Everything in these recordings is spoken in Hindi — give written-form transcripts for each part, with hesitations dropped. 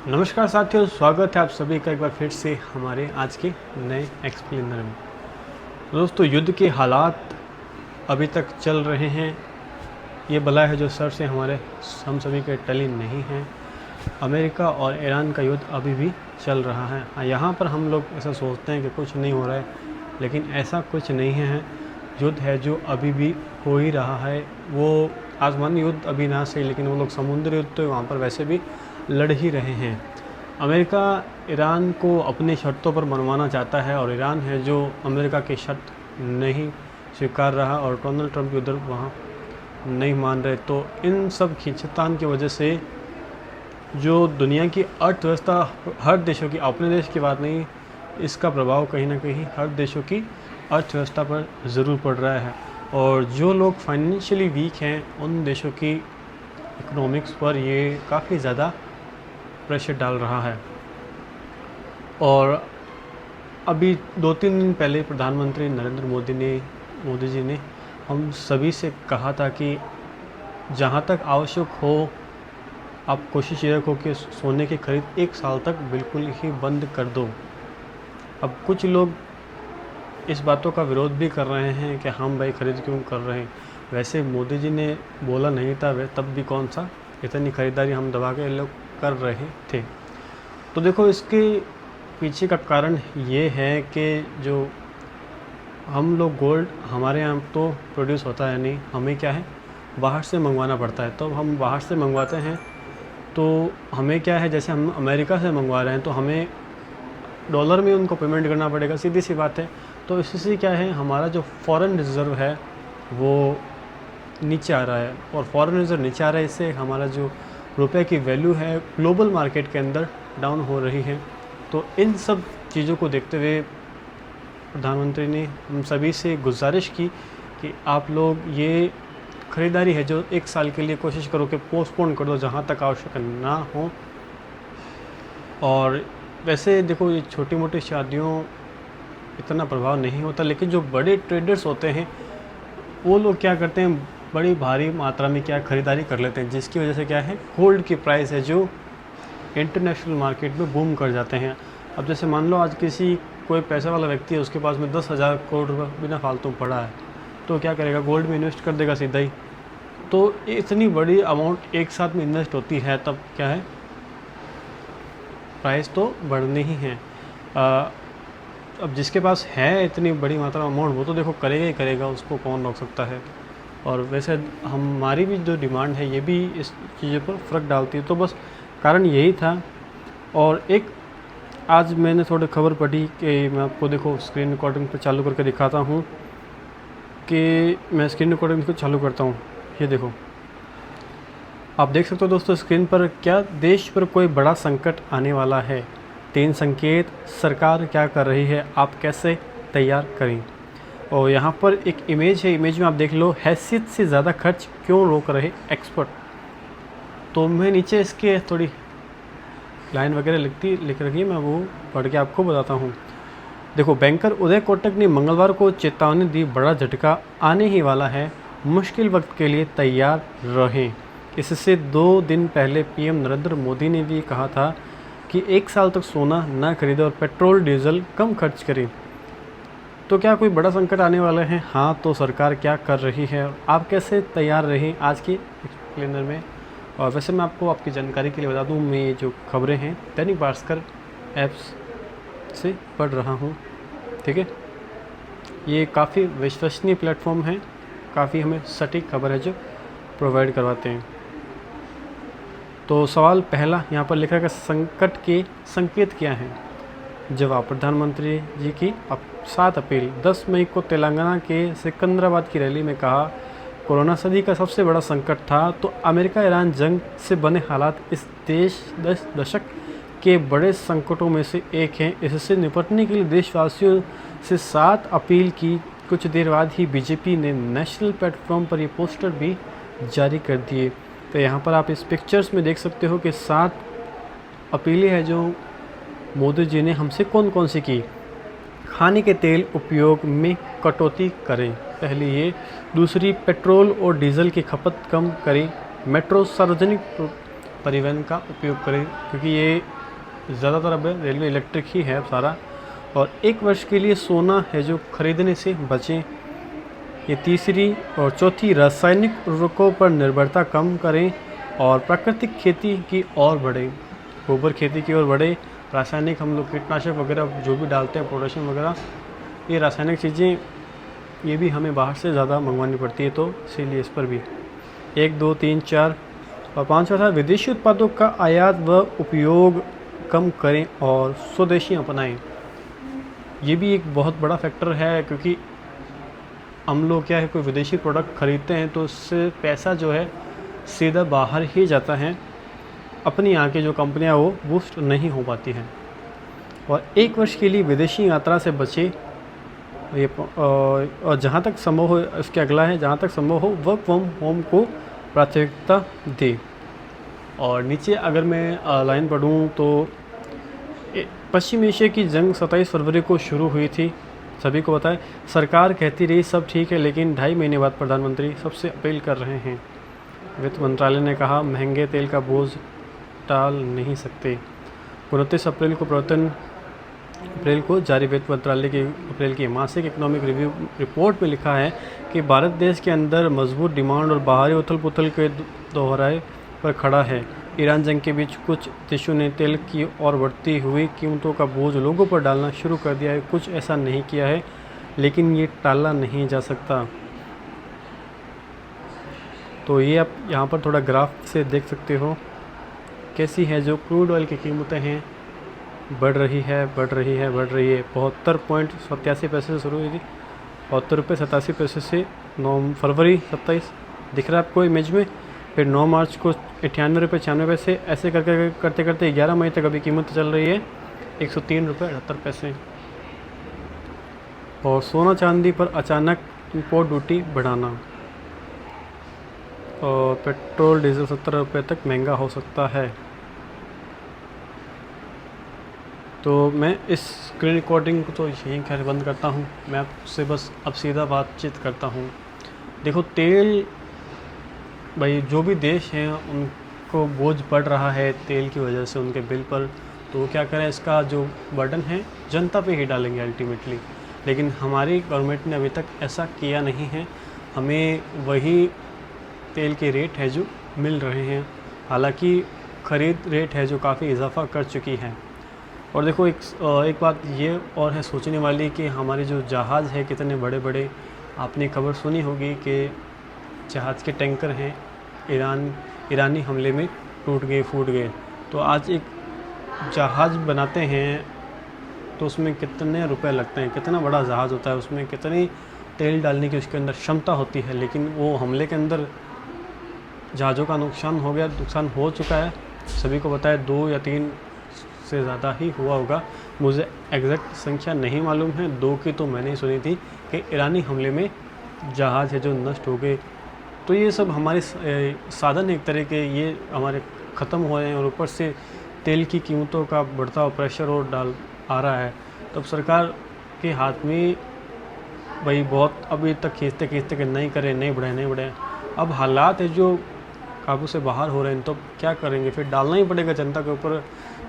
नमस्कार साथियों, स्वागत है आप सभी का एक बार फिर से हमारे आज के नए एक्सप्लेनर में। दोस्तों, युद्ध के हालात अभी तक चल रहे हैं। ये बला है जो सर से हम सभी के टली नहीं हैं। अमेरिका और ईरान का युद्ध अभी भी चल रहा है। यहाँ पर हम लोग ऐसा सोचते हैं कि कुछ नहीं हो रहा है, लेकिन ऐसा कुछ नहीं है। युद्ध है जो अभी भी हो ही रहा है। वो आसमानी युद्ध अभी ना सही, लेकिन वो लोग समुद्री युद्ध तो वहाँ पर वैसे भी लड़ ही रहे हैं। अमेरिका ईरान को अपनी शर्तों पर मनवाना चाहता है और ईरान है जो अमेरिका की शर्त नहीं स्वीकार रहा और डोनाल्ड ट्रंप उधर वहाँ नहीं मान रहे। तो इन सब खींचतान की वजह से जो दुनिया की अर्थव्यवस्था, हर देशों की, अपने देश की बात नहीं, इसका प्रभाव कहीं ना कहीं हर देशों की अर्थव्यवस्था पर ज़रूर पड़ रहा है। और जो लोग फाइनेंशियली वीक हैं उन देशों की इकोनॉमिक्स पर ये काफ़ी ज़्यादा प्रेशर डाल रहा है। और अभी 2-3 दिन पहले प्रधानमंत्री नरेंद्र मोदी जी ने हम सभी से कहा था कि जहाँ तक आवश्यक हो आप कोशिश ये रखो कि सोने की खरीद 1 साल तक बिल्कुल ही बंद कर दो। अब कुछ लोग इस बातों का विरोध भी कर रहे हैं कि हम भाई खरीद क्यों कर रहे हैं। वैसे मोदी जी ने बोला नहीं था, वे तब भी कौन सा इतनी खरीदारी हम दबा के लोग कर रहे थे। तो देखो, इसके पीछे का कारण ये है कि जो हम लोग गोल्ड हमारे यहाँ तो प्रोड्यूस होता है नहीं, हमें क्या है बाहर से मंगवाना पड़ता है। तो हम बाहर से मंगवाते हैं तो हमें क्या है, जैसे हम अमेरिका से मंगवा रहे हैं तो हमें डॉलर में उनको पेमेंट करना पड़ेगा, सीधी सी बात है। तो इससे क्या है, हमारा जो फॉरेन रिजर्व है वो नीचे आ रहा है, और फॉरेन रिजर्व नीचे आ रहा है, इससे हमारा जो रुपए की वैल्यू है ग्लोबल मार्केट के अंदर डाउन हो रही है। तो इन सब चीज़ों को देखते हुए प्रधानमंत्री ने हम सभी से गुजारिश की कि आप लोग ये ख़रीदारी है जो 1 साल के लिए कोशिश करो कि पोस्टपोन कर दो जहाँ तक आवश्यक ना हो। और वैसे देखो, ये छोटी मोटी शादियों इतना प्रभाव नहीं होता, लेकिन जो बड़े ट्रेडर्स होते हैं वो लोग क्या करते हैं, बड़ी भारी मात्रा में क्या ख़रीदारी कर लेते हैं, जिसकी वजह से क्या है, गोल्ड की प्राइस है जो इंटरनेशनल मार्केट में बूम कर जाते हैं। अब जैसे मान लो आज कोई पैसे वाला व्यक्ति है, उसके पास में 10,000 करोड़ रुपये बिना फालतू पड़ा है, तो क्या करेगा, गोल्ड में इन्वेस्ट कर देगा सीधा ही। तो इतनी बड़ी अमाउंट एक साथ में इन्वेस्ट होती है, तब क्या है, प्राइस तो बढ़नी ही है। अब जिसके पास है इतनी बड़ी मात्रा में अमाउंट, वो तो देखो करेगा ही करेगा, उसको कौन रोक सकता है। और वैसे हमारी भी जो डिमांड है ये भी इस चीज़ों पर फ़र्क डालती है। तो बस कारण यही था। और एक आज मैंने थोड़ी खबर पढ़ी कि मैं आपको देखो स्क्रीन रिकॉर्डिंग पर चालू करके दिखाता हूँ कि मैं स्क्रीन रिकॉर्डिंग को चालू करता हूँ। ये देखो, आप देख सकते हो दोस्तों स्क्रीन पर, क्या देश पर कोई बड़ा संकट आने वाला है, 3 संकेत, सरकार क्या कर रही है, आप कैसे तैयार करें। और यहाँ पर एक इमेज है, इमेज में आप देख लो, हैसियत से ज़्यादा खर्च क्यों रोक रहे एक्सपर्ट। तो मैं नीचे इसके थोड़ी लाइन वगैरह लिख रखी है, मैं वो पढ़ के आपको बताता हूँ। देखो, बैंकर उदय कोटक ने मंगलवार को चेतावनी दी, बड़ा झटका आने ही वाला है, मुश्किल वक्त के लिए तैयार रहें। इससे 2 दिन पहले पीएम नरेंद्र मोदी ने भी कहा था कि 1 साल तक सोना न खरीदें और पेट्रोल डीजल कम खर्च करें। तो क्या कोई बड़ा संकट आने वाला है? हाँ, तो सरकार क्या कर रही है, आप कैसे तैयार रहें, आज की एक्सप्लेनर में। और वैसे मैं आपको आपकी जानकारी के लिए बता दूं, मैं ये जो खबरें हैं दैनिक भास्कर ऐप्स से पढ़ रहा हूँ, ठीक है। ये काफ़ी विश्वसनीय प्लेटफॉर्म है, काफ़ी हमें सटीक खबर है जो प्रोवाइड करवाते हैं। तो सवाल पहला यहाँ पर लिखा है कि संकट के संकेत क्या हैं। जवाब, प्रधानमंत्री जी की 7 अप्रैल 10 मई को तेलंगाना के सिकंदराबाद की रैली में कहा, कोरोना सदी का सबसे बड़ा संकट था, तो अमेरिका ईरान जंग से बने हालात इस 10 दशक के बड़े संकटों में से एक हैं। इससे निपटने के लिए देशवासियों से 7 अप्रैल की कुछ देर बाद ही बीजेपी ने नेशनल प्लेटफॉर्म पर ये पोस्टर भी जारी कर दिए। तो यहाँ पर आप इस पिक्चर्स में देख सकते हो कि 7 अपीलें हैं जो मोदी जी ने हमसे कौन कौन सी की। खाने के तेल उपयोग में कटौती करें, पहली ये। दूसरी, पेट्रोल और डीजल की खपत कम करें। मेट्रो, सार्वजनिक परिवहन का उपयोग करें, क्योंकि ये ज़्यादातर अब रेलवे इलेक्ट्रिक ही है अब सारा। और 1 वर्ष के लिए सोना है जो खरीदने से बचें। ये तीसरी और चौथी, रासायनिक उर्वरकों पर निर्भरता कम करें और प्राकृतिक खेती की ओर बढ़ें, गोबर खेती की ओर बढ़े। रासायनिक हम लोग कीटनाशक वगैरह जो भी डालते हैं, पोटेशियम वगैरह, ये रासायनिक चीज़ें ये भी हमें बाहर से ज़्यादा मंगवानी पड़ती है, तो इसीलिए इस पर भी 1, 2, 3, 4 और 5वां था, विदेशी उत्पादों का आयात व उपयोग कम करें और स्वदेशी अपनाएं। ये भी एक बहुत बड़ा फैक्टर है, क्योंकि हम लोग क्या है, कोई विदेशी प्रोडक्ट ख़रीदते हैं तो उससे पैसा जो है सीधा बाहर ही जाता है, अपनी यहाँ की जो कंपनियाँ वो बूस्ट नहीं हो पाती हैं। और 1 वर्ष के लिए विदेशी यात्रा से बचे। ये और जहाँ तक संभव हो, इसके अगला है, जहाँ तक संभव हो वर्क फ्रॉम होम को प्राथमिकता दे। और नीचे अगर मैं लाइन पढ़ूँ तो पश्चिम एशिया की जंग 27 फरवरी को शुरू हुई थी, सभी को पता है। सरकार कहती रही सब ठीक है, लेकिन 2.5 महीने बाद प्रधानमंत्री सबसे अपील कर रहे हैं। वित्त मंत्रालय ने कहा महंगे तेल का बोझ टाल नहीं सकते। 29 अप्रैल को जारी वित्त मंत्रालय की अप्रैल की मासिक इकोनॉमिक रिव्यू रिपोर्ट में लिखा है कि भारत देश के अंदर मजबूत डिमांड और बाहरी उथल पुथल के दोहराए पर खड़ा है। ईरान जंग के बीच कुछ देशों ने तेल की और बढ़ती हुई कीमतों का बोझ लोगों पर डालना शुरू कर दिया है। कुछ ऐसा नहीं किया है, लेकिन ये टाला नहीं जा सकता। तो ये आप यहाँ पर थोड़ा ग्राफ से देख सकते हो कैसी है जो क्रूड ऑयल की कीमतें हैं, बढ़ रही है। 72.87 से शुरू हुई थी, 72 रुपये 87 से 9 फरवरी 27 दिख रहा है आपको इमेज में। फिर 9 मार्च को 98 रुपये 96 ऐसे करते करते 11 मई तक अभी कीमत चल रही है 103 रुपये 78। और सोना चांदी पर अचानक इंपोर्ट ड्यूटी बढ़ाना, और पेट्रोल डीजल 70 रुपये तक महंगा हो सकता है। तो मैं इस स्क्रीन रिकॉर्डिंग को तो यहीं खैर बंद करता हूँ। मैं आपसे बस अब सीधा बातचीत करता हूँ। देखो, तेल भाई जो भी देश हैं उनको बोझ पड़ रहा है तेल की वजह से उनके बिल पर, तो वो क्या करें, इसका जो बर्डन है जनता पे ही डालेंगे अल्टीमेटली। लेकिन हमारी गवर्नमेंट ने अभी तक ऐसा किया नहीं है। हमें वही तेल के रेट है जो मिल रहे हैं, हालांकि ख़रीद रेट है जो काफ़ी इजाफा कर चुकी है। और देखो एक बात ये और है सोचने वाली कि हमारे जो जहाज़ है कितने बड़े बड़े, आपने खबर सुनी होगी कि जहाज़ के टैंकर हैं ईरानी हमले में टूट गए, फूट गए। तो आज एक जहाज़ बनाते हैं तो उसमें कितने रुपए लगते हैं, कितना बड़ा जहाज़ होता है, उसमें कितनी तेल डालने की उसके अंदर क्षमता होती है। लेकिन वो हमले के अंदर जहाज़ों का नुकसान हो चुका है, सभी को पता है, 2 या 3 से ज़्यादा ही हुआ होगा। मुझे एग्जैक्ट संख्या नहीं मालूम है, 2 की तो मैंने सुनी थी कि ईरानी हमले में जहाज़ है जो नष्ट हो गए। तो ये सब हमारे साधन एक तरह के ये हमारे ख़त्म हो रहे हैं, और ऊपर से तेल की कीमतों का बढ़ता हुआ प्रेशर और डाल आ रहा है। तो अब सरकार के हाथ में भाई बहुत अभी तक खींचते कि नहीं करें, नहीं बढ़ाएं। अब हालात है जो काबू से बाहर हो रहे हैं, तो क्या करेंगे, फिर डालना ही पड़ेगा जनता के ऊपर,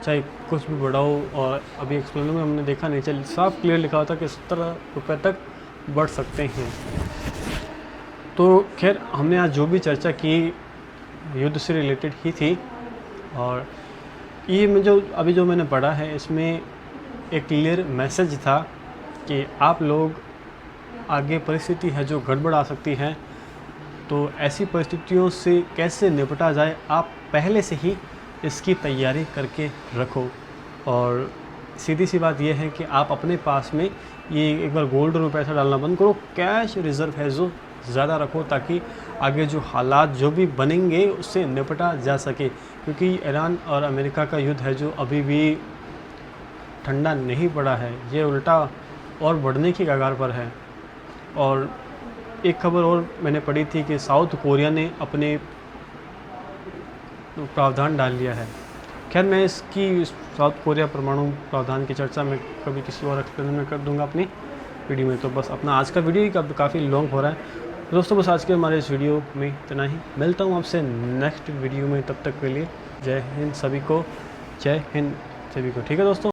चाहे कुछ भी बढ़ाओ। और अभी एक्सप्लेनर में हमने देखा नीचे साफ क्लियर लिखा होता कि 70 रुपये तक बढ़ सकते हैं। तो खैर हमने आज जो भी चर्चा की युद्ध से रिलेटेड ही थी, और ये में जो मैंने पढ़ा है इसमें एक क्लियर मैसेज था कि आप लोग आगे परिस्थिति है जो गड़बड़ आ सकती है, तो ऐसी परिस्थितियों से कैसे निपटा जाए, आप पहले से ही इसकी तैयारी करके रखो। और सीधी सी बात यह है कि आप अपने पास में ये एक बार गोल्ड में पैसा डालना बंद करो, कैश रिज़र्व है जो ज़्यादा रखो, ताकि आगे जो हालात जो भी बनेंगे उससे निपटा जा सके। क्योंकि ईरान और अमेरिका का युद्ध है जो अभी भी ठंडा नहीं पड़ा है, ये उल्टा और बढ़ने की कगार पर है। और एक खबर और मैंने पढ़ी थी कि साउथ कोरिया ने अपने प्रावधान डाल लिया है। खैर मैं इसकी साउथ कोरिया परमाणु प्रावधान की चर्चा में कभी किसी और एक्सप्लेन में कर दूंगा अपनी वीडियो में। तो बस अपना आज का वीडियो ही काफ़ी लॉन्ग हो रहा है दोस्तों। बस आज के हमारे इस वीडियो में इतना ही, मिलता हूँ आपसे नेक्स्ट वीडियो में, तब तक के लिए जय हिंद सभी को, जय हिंद सभी को। ठीक है दोस्तों।